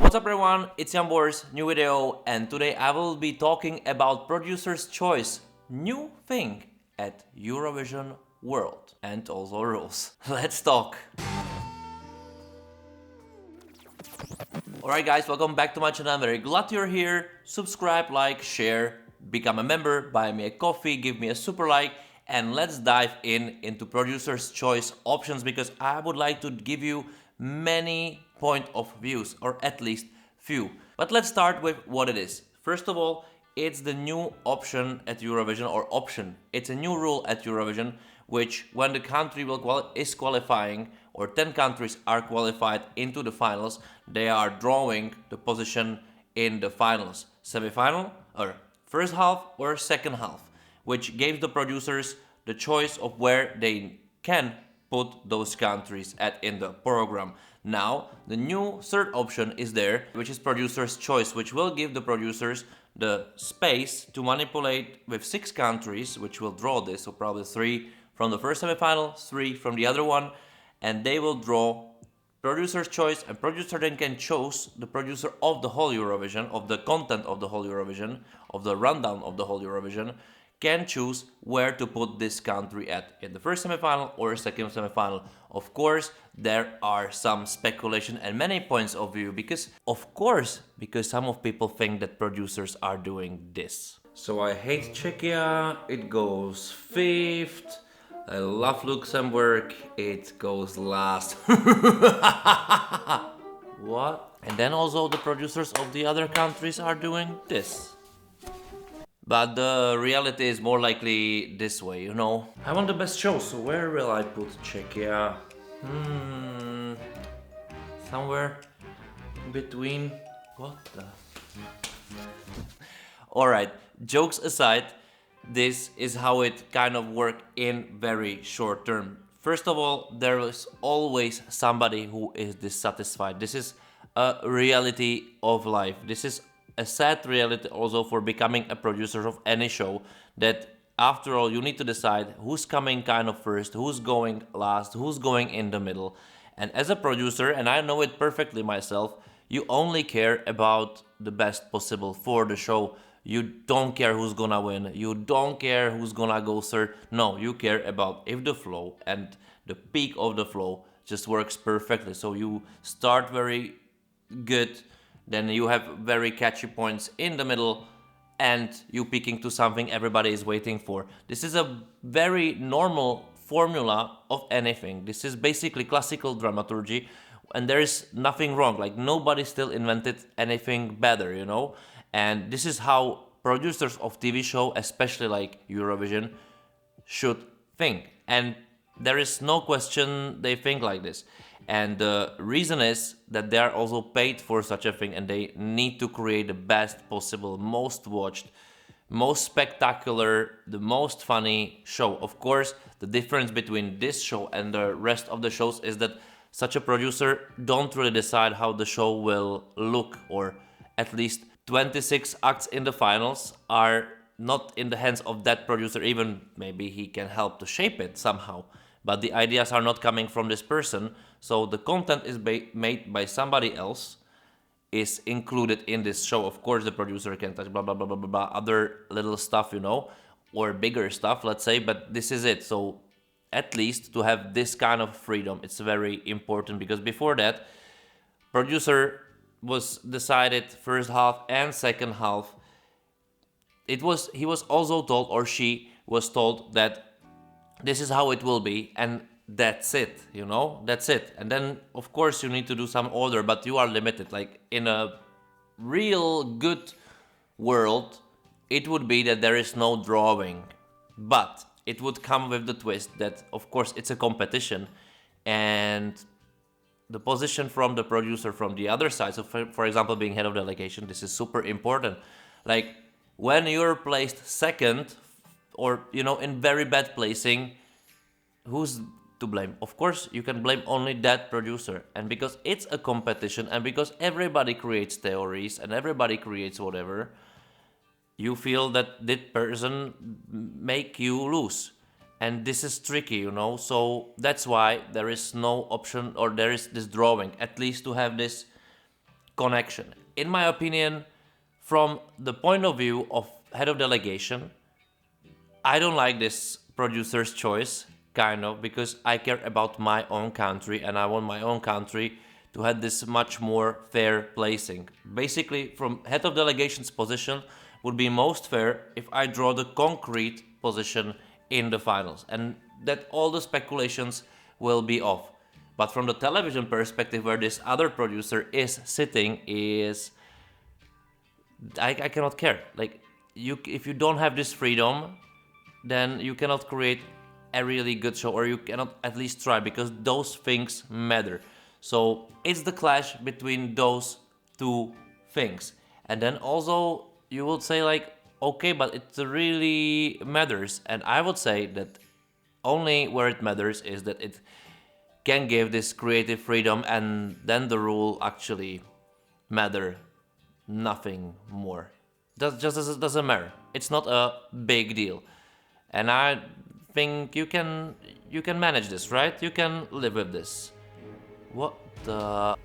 What's up everyone, it's Jan Bors, new video, and today I will be talking about Producer's Choice, new thing at Eurovision World, and also rules. Let's talk! Alright guys, welcome back to my channel, I'm very glad you're here. Subscribe, like, share, become a member, buy me a coffee, give me a super like, and let's dive into Producer's Choice options because I would like to give you many point of views, or at least few. But let's start with what it is. First of all, it's the new option at Eurovision, or option. It's a new rule at Eurovision, which when the country is qualifying, or 10 countries are qualified into the finals, they are drawing the position in the finals. Semifinal, or first half, or second half, which gives the producers the choice of where they can put those countries in the program. Now, the new third option is there, which is Producer's Choice, which will give the producers the space to manipulate with 6 countries, which will draw this, so probably 3 from the first semifinal, 3 from the other one, and they will draw Producer's Choice, and producer then can choose the producer of the whole Eurovision, of the content of the whole Eurovision, of the rundown of the whole Eurovision, can choose where to put this country in the first semifinal or second semifinal. Of course, there are some speculation and many points of view because some of people think that producers are doing this. So I hate Czechia, it goes 5th. I love Luxembourg, it goes last. What? And then also the producers of the other countries are doing this. But the reality is more likely this way, you know. I want the best show, so where will I put Czechia? Somewhere in between. What the? Alright, jokes aside, this is how it kind of works in very short term. First of all, there is always somebody who is dissatisfied. This is a reality of life. This is a sad reality also for becoming a producer of any show, that after all you need to decide who's coming kind of first, who's going last, who's going in the middle. And as a producer, and I know it perfectly myself, you only care about the best possible for the show. You don't care who's gonna win, you don't care who's gonna go third. No, you care about if the flow and the peak of the flow just works perfectly. So you start very good, then you have very catchy points in the middle, and you peaking to something everybody is waiting for. This is a very normal formula of anything. This is basically classical dramaturgy, and there is nothing wrong. Like, nobody still invented anything better, you know? And this is how producers of TV show, especially like Eurovision, should think. And there is no question they think like this. And the reason is that they are also paid for such a thing, and they need to create the best possible, most watched, most spectacular, the most funny show. Of course, the difference between this show and the rest of the shows is that such a producer don't really decide how the show will look, or at least 26 acts in the finals are not in the hands of that producer. Even maybe he can help to shape it somehow, but the ideas are not coming from this person. So the content is made by somebody else, is included in this show. Of course, the producer can touch blah, blah, blah, blah, blah, blah, other little stuff, you know, or bigger stuff, let's say, but this is it. So at least to have this kind of freedom, it's very important, because before that, producer was decided first half and second half. He was also told, or she was told, that this is how it will be, and that's it, you know, that's it. And then of course you need to do some order, but you are limited. Like, in a real good world, it would be that there is no drawing, but it would come with the twist that of course it's a competition, and the position from the producer from the other side. So for example, being head of delegation, this is super important. Like, when you're placed second, or, you know, in very bad placing, who's to blame? Of course, you can blame only that producer. And because it's a competition, and because everybody creates theories and everybody creates whatever, you feel that that person make you lose. And this is tricky, you know, so that's why there is no option, or there is this drawing, at least to have this connection. In my opinion, from the point of view of head of delegation, I don't like this producer's choice, kind of, because I care about my own country and I want my own country to have this much more fair placing. Basically, from head of delegation's position would be most fair if I draw the concrete position in the finals and that all the speculations will be off. But from the television perspective, where this other producer is sitting, is I cannot care. Like if you don't have this freedom, then you cannot create a really good show, or you cannot at least try, because those things matter. So it's the clash between those two things. And then also you would say like, okay, but it really matters. And I would say that only where it matters is that it can give this creative freedom, and then the rule actually matter nothing more. That just doesn't matter. It's not a big deal. And I think you can manage this, right? You can live with this. What the...